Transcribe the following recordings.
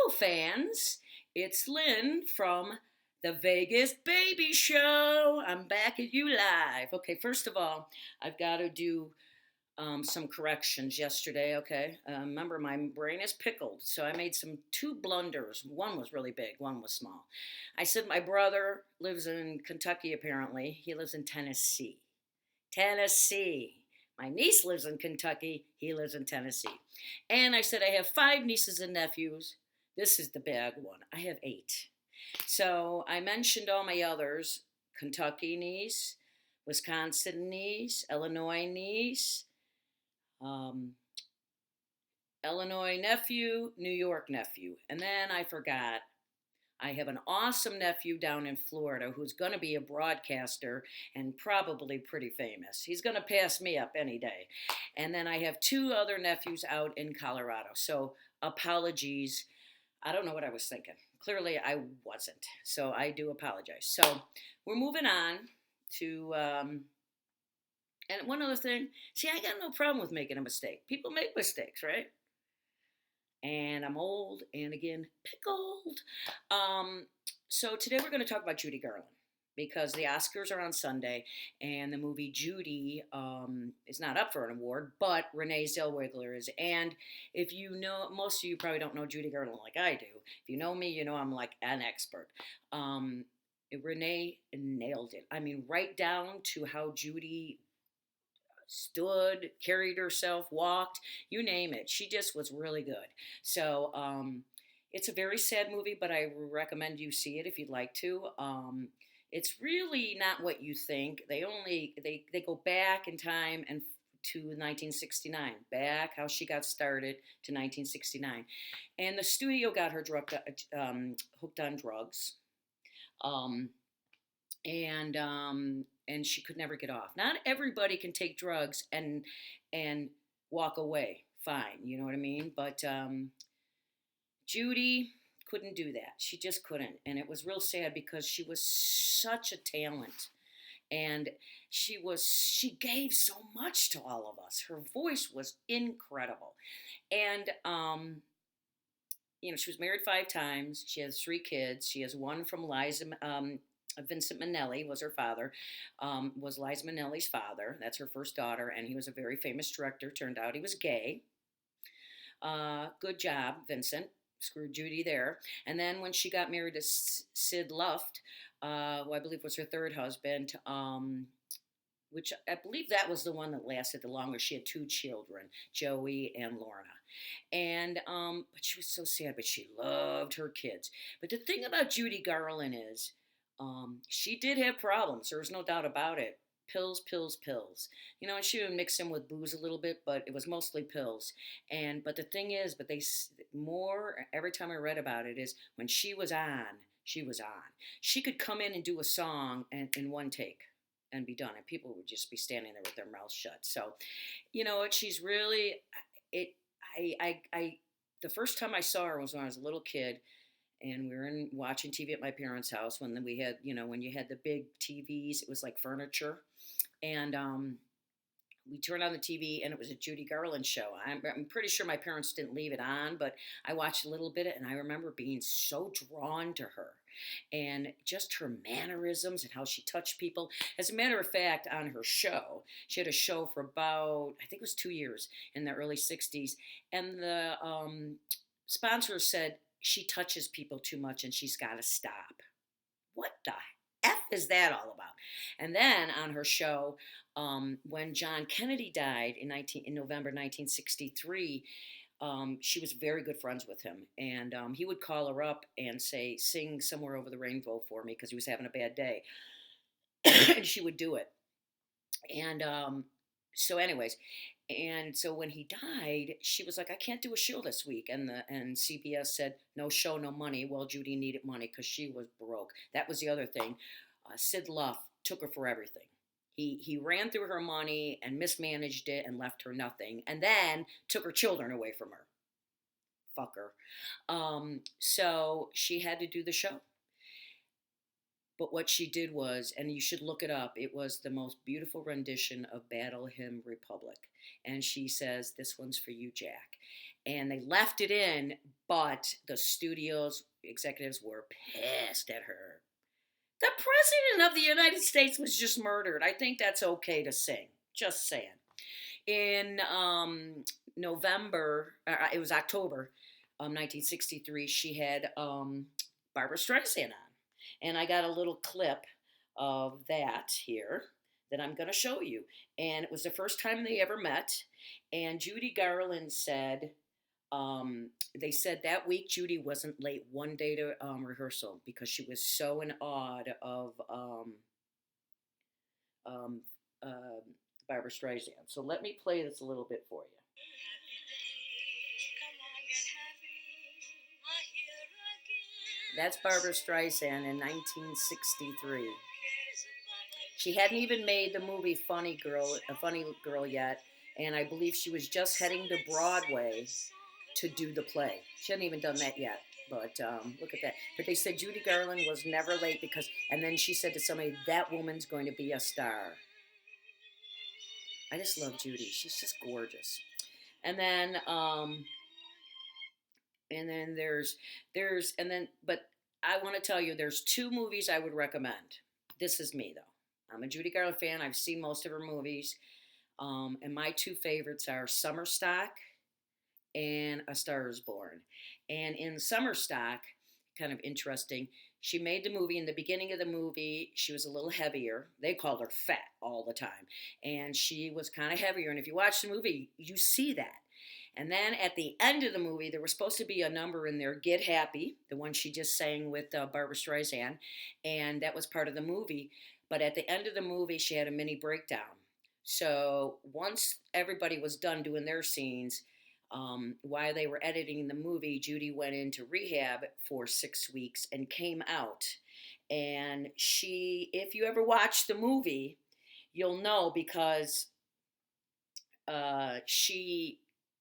Hello, fans. It's Lynn from the Vegas Baby Show. I'm back at you live. Okay, first of all, I've got to do some corrections yesterday. Okay, remember my brain is pickled, so I made some two blunders. One was really big, one was small. I said my brother lives in Kentucky. Apparently, he lives in Tennessee. Tennessee. My niece lives in Kentucky. He lives in Tennessee. And I said, I have five nieces and nephews. This is the bad one. I have eight. So I mentioned all my others: Kentucky niece, Wisconsin niece, Illinois niece, um, Illinois nephew, New York nephew. And then I forgot I have an awesome nephew down in Florida who's going to be a broadcaster and probably pretty famous. He's going to pass me up any day. And then I have two other nephews out in Colorado. So apologies. I don't know what I was thinking. Clearly, I wasn't. So I do apologize. So we're moving on to. And one other thing, see, I got no problem with making a mistake. People make mistakes, right? And I'm old and again pickled. Um, so today we're going to talk about Judy Garland because the Oscars are on Sunday, and the movie Judy is not up for an award, but Renee Zellweger is. And if you know, most of you probably don't know Judy Garland like I do. If you know me, you know I'm like an expert. Um, Renee nailed it. I mean, right down to how Judy stood, carried herself, walked, you name it. She just was really good. So it's a very sad movie, but I recommend you see it if you'd like to. It's really not what you think. They go back in time and to 1969, back how she got started to 1969, and the studio got her hooked on drugs. Um, and she could never get off. Not everybody can take drugs and walk away fine. You know what I mean? But Judy couldn't do that. She just couldn't, and it was real sad because she was such a talent, and she gave so much to all of us. Her voice was incredible, and she was married 5 times. She has 3 kids. She has one from Liza. Vincent Minnelli was her father, was Liza Minnelli's father. That's her first daughter, and he was a very famous director. Turned out he was gay. Good job, Vincent. Screwed Judy there. And then when she got married to Sid Luft, who I believe was her third husband, which I believe that was the one that lasted the longest. She had 2 children, Joey and Lorna. And but she was so sad, but she loved her kids. But the thing about Judy Garland is, she did have problems. There was no doubt about it. Pills, pills, pills. And she would mix them with booze a little bit, but it was mostly pills. But the thing is, more every time I read about it is when she was on, she was on. She could come in and do a song in one take and be done, and people would just be standing there with their mouths shut. So, she's really it. I the first time I saw her was when I was a little kid, and we were watching TV at my parents' house when we had, when you had the big TVs, it was like furniture, and we turned on the TV, and it was a Judy Garland show. I'm pretty sure my parents didn't leave it on, but I watched a little bit, and I remember being so drawn to her, and just her mannerisms and how she touched people. As a matter of fact, on her show, she had a show for about, I think it was 2 years in the early '60s, and the sponsor said she touches people too much and she's got to stop. What the F is that all about? And then on her show, when John Kennedy died in November 1963, she was very good friends with him. And he would call her up and say, sing Somewhere Over the Rainbow for me because he was having a bad day. And she would do it. And so when he died, she was like, I can't do a show this week. And CBS said, no show, no money. Well, Judy needed money because she was broke. That was the other thing. Sid Luft took her for everything. He ran through her money and mismanaged it and left her nothing. And then took her children away from her. Fucker. So she had to do the show. But what she did was, and you should look it up, it was the most beautiful rendition of Battle Hymn Republic. And she says, this one's for you, Jack. and they left it in, but the studio's executives were pissed at her. The president of the United States was just murdered. I think that's okay to sing. Just saying. In it was October 1963, she had Barbra Streisand on. And I got a little clip of that here that I'm going to show you. And it was the first time they ever met. And Judy Garland said, they said that week Judy wasn't late one day to rehearsal because she was so in awe of Barbra Streisand. So let me play this a little bit for you. That's Barbra Streisand in 1963. She hadn't even made the movie Funny Girl yet, and I believe she was just heading to Broadway to do the play. She hadn't even done that yet, but look at that. But they said Judy Garland was never late and then she said to somebody, that woman's going to be a star. I just love Judy. She's just gorgeous. And then but I want to tell you, there's two movies I would recommend. This is me, though. I'm a Judy Garland fan. I've seen most of her movies. And my two favorites are Summer Stock and A Star is Born. And in Summer Stock, kind of interesting, she made the movie. In the beginning of the movie, she was a little heavier. They called her fat all the time. And she was kind of heavier. And if you watch the movie, you see that. And then at the end of the movie, there was supposed to be a number in there, Get Happy, the one she just sang with Barbra Streisand. And that was part of the movie. But at the end of the movie, she had a mini breakdown. So once everybody was done doing their scenes, while they were editing the movie, Judy went into rehab for 6 weeks and came out. And if you ever watch the movie, you'll know because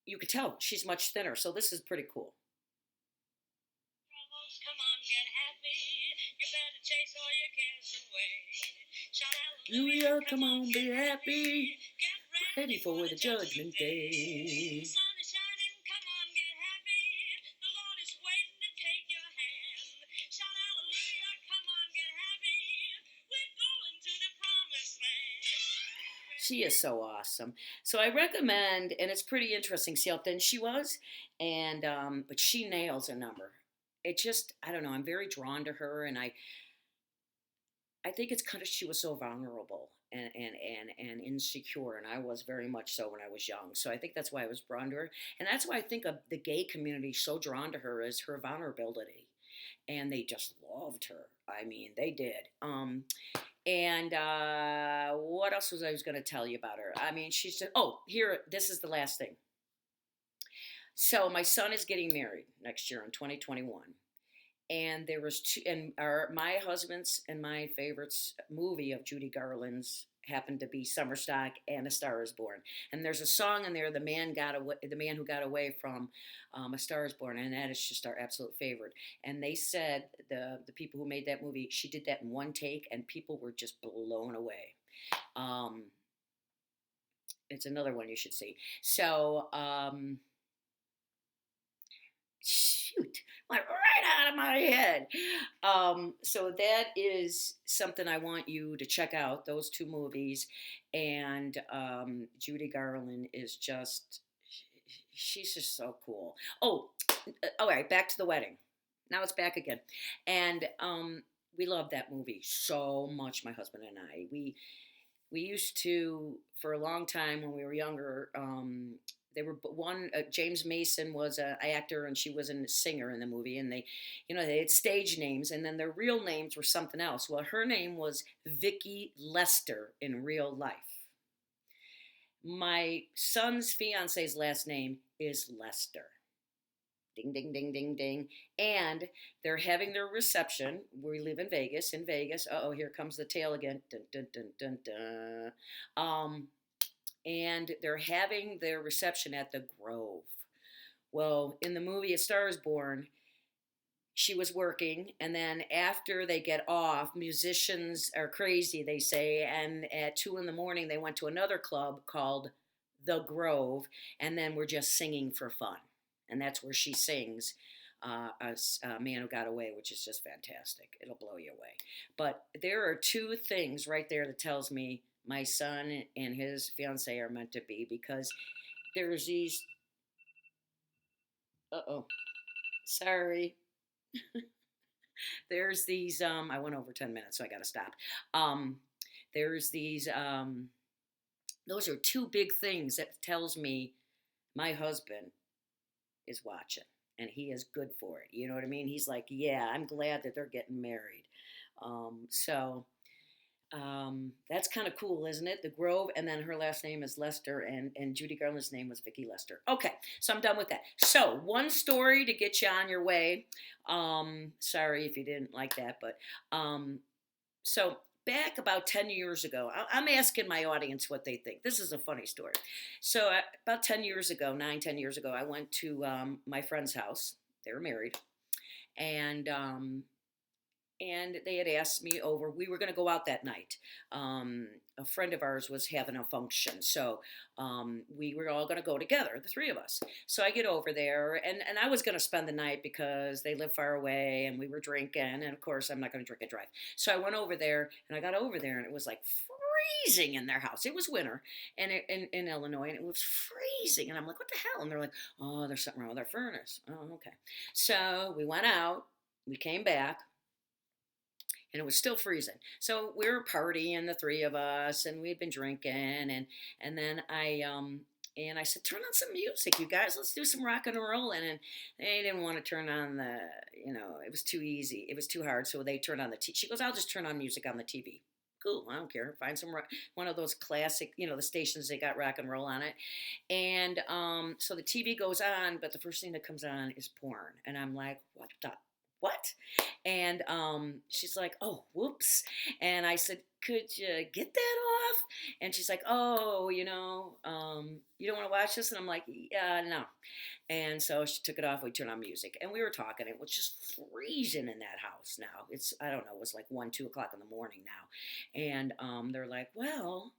you could tell she's much thinner. So this is pretty cool. New York, come on, be happy. Ready for the judgment day. She is so awesome. So I recommend, and it's pretty interesting, see how thin she was, and but she nails a number. It just, I don't know, I'm very drawn to her, and I think it's because she was so vulnerable and insecure, and I was very much so when I was young. So I think that's why I was drawn to her, and that's why I think of the gay community so drawn to her is her vulnerability, and they just loved her. I mean, they did. And what else was I going to tell you about her? I mean, she's just, this is the last thing. So my son is getting married next year in 2021. And there was my husband's and my favorite's movie of Judy Garland's happened to be Summer Stock and A Star is Born. And there's a song in there, the man who got away from A Star is Born, and that is just our absolute favorite. And they said, the people who made that movie, she did that in one take, and people were just blown away. It's another one you should see. So, shoot, went right out of my head. So that is something I want you to check out, those two movies. And Judy Garland is she's just so cool. Oh, all right, back to the wedding. Now it's back again. And we loved that movie so much, my husband and I. We used to, for a long time when we were younger, James Mason was an actor and she was a singer in the movie, and they had stage names, and then their real names were something else. Well, her name was Vicki Lester in real life. My son's fiance's last name is Lester. Ding, ding, ding, ding, ding. And they're having their reception. We live in Vegas. Here comes the tail again. Dun, dun, dun, dun, dun. And they're having their reception at the Grove. Well, in the movie A Star is Born, she was working, and then after they get off, musicians are crazy, they say, and at 2 a.m, they went to another club called The Grove, and then we're just singing for fun. and that's where she sings a Man Who Got Away, which is just fantastic. It'll blow you away. But there are two things right there that tells me my son and his fiance are meant to be, because there's these. Uh-oh, sorry. There's these. I went over 10 minutes, so I got to stop. Um, there's these. Those are two big things that tells me my husband is watching and he is good for it. You know what I mean? He's like, yeah, I'm glad that they're getting married. So that's kind of cool, isn't it? The Grove, and then her last name is Lester, and Judy Garland's name was Vicky Lester. Okay, so I'm done with that. So one story to get you on your way. Sorry if you didn't like that, but so back about 10 years ago, I'm asking my audience what they think. This is a funny story. So about 10 years ago, 9, 10 years ago, I went to my friend's house. They were married, and they had asked me over. We were going to go out that night. A friend of ours was having a function, so we were all going to go together, the three of us. So I get over there, and I was going to spend the night because they live far away, and we were drinking, and of course I'm not going to drink and drive. So I went over there, and I got over there, and it was like freezing in their house. It was winter, and in Illinois, and it was freezing, and I'm like, what the hell? And they're like, oh, there's something wrong with our furnace. Oh, okay. So we went out, we came back, and it was still freezing. So we were partying, the three of us, and we'd been drinking, and then I said, turn on some music, you guys. Let's do some rock and roll. And they didn't want to turn on it was too easy. It was too hard. So they turned on the TV. She goes, I'll just turn on music on the TV. Cool, I don't care. Find some one of those classic, the stations they got rock and roll on it. And so the TV goes on, but the first thing that comes on is porn. And I'm like, what? And she's like, oh, whoops. And I said, could you get that off? And she's like, oh, you don't want to watch this? And I'm like, yeah, no. And so she took it off. We turned on music, and we were talking. It was just freezing in that house now. I don't know, it was like 1, 2 o'clock in the morning now. And they're like, well,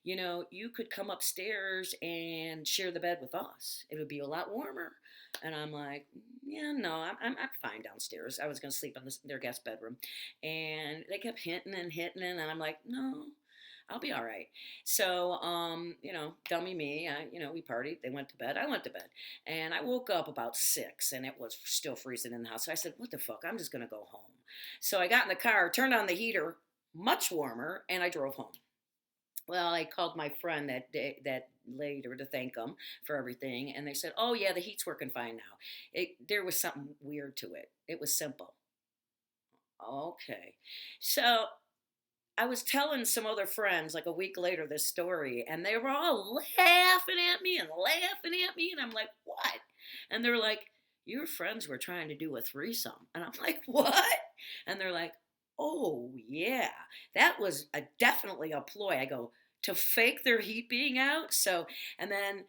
you could come upstairs and share the bed with us. It would be a lot warmer. And I'm like, yeah, no, I'm fine downstairs. I was going to sleep in their guest bedroom. And they kept hinting, and I'm like, no, I'll be all right. So, dummy me, we partied. They went to bed. I went to bed. And I woke up about 6, and it was still freezing in the house. So I said, what the fuck? I'm just going to go home. So I got in the car, turned on the heater, much warmer, and I drove home. Well, I called my friend that day, that later, to thank them for everything, and they said, "Oh yeah, the heat's working fine now." There was something weird to it. It was simple. Okay, so I was telling some other friends like a week later this story, and they were all laughing at me and laughing at me, and I'm like, "What?" And they're like, "Your friends were trying to do a threesome," and I'm like, "What?" And they're like, oh, yeah, that was definitely a ploy. I go, to fake their heat being out. So, and then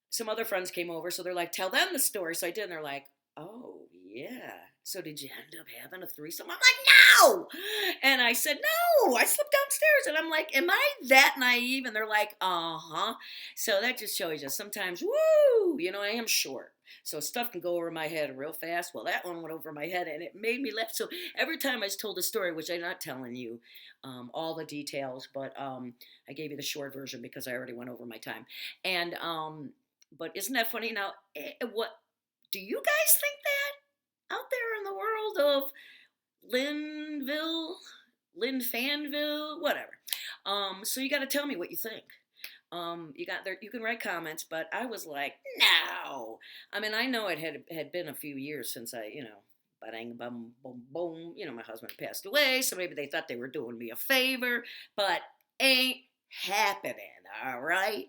some other friends came over. So they're like, tell them the story. So I did. And they're like, oh, yeah. So did you end up having a threesome? I'm like, no. And I said, no, I slept downstairs. And I'm like, am I that naive? And they're like, uh-huh. So that just shows you sometimes, woo, I am short. So stuff can go over my head real fast. Well, that one went over my head, and it made me laugh. So every time I told a story, which I'm not telling you all the details, but I gave you the short version because I already went over my time. And but isn't that funny? Now, what do you guys think that out there in the world of Lynn Fanville, whatever? So you got to tell me what you think. You got there. You can write comments, but I was like, no. I mean, I know it had been a few years since I, bang, bum, boom, boom. My husband passed away, so maybe they thought they were doing me a favor, but ain't happening. All right.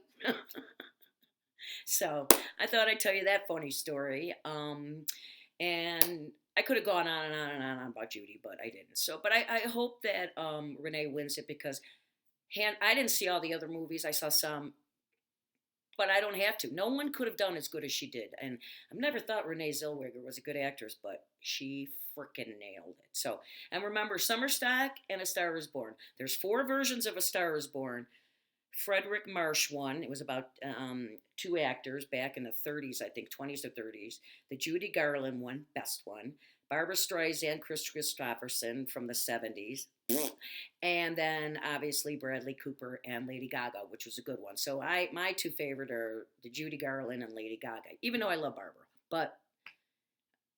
So I thought I'd tell you that funny story. And I could have gone on and on and on about Judy, but I didn't. So, but I hope that Renee wins it because. I didn't see all the other movies. I saw some, but I don't have to. No one could have done as good as she did. And I've never thought Renee Zellweger was a good actress, but she freaking nailed it. So, and remember, Summer Stock and A Star Is Born. There's 4 versions of A Star Is Born. Frederick Marsh won. It was about two actors back in the 30s, I think, 20s or 30s. The Judy Garland one, best one. Barbra Streisand, Chris Christopherson from the 70s. And then obviously Bradley Cooper and Lady Gaga, which was a good one. So my two favorite are the Judy Garland and Lady Gaga, even though I love Barbara. But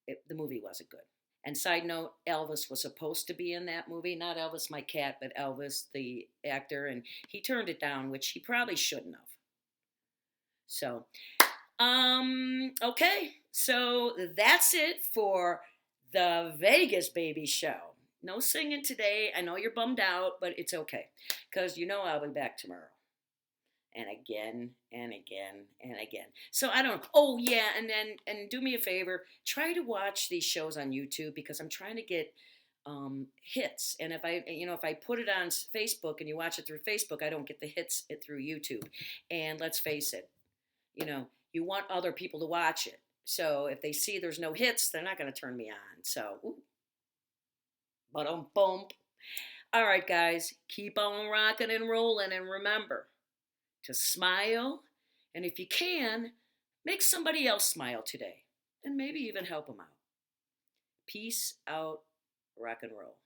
the movie wasn't good. And side note, Elvis was supposed to be in that movie. Not Elvis, my cat, but Elvis, the actor. And he turned it down, which he probably shouldn't have. So, okay. So that's it for the Vegas Baby Show. No singing today. I know you're bummed out, but it's okay. Because you know I'll be back tomorrow. And again and again and again. So I don't. Oh yeah, and do me a favor. Try to watch these shows on YouTube because I'm trying to get hits. And if I put it on Facebook and you watch it through Facebook, I don't get the hits it through YouTube. And let's face it, you want other people to watch it. So if they see there's no hits, they're not going to turn me on. So, but boom. All right, guys, keep on rocking and rolling, and remember to smile, and if you can, make somebody else smile today, and maybe even help them out. Peace out, rock and roll.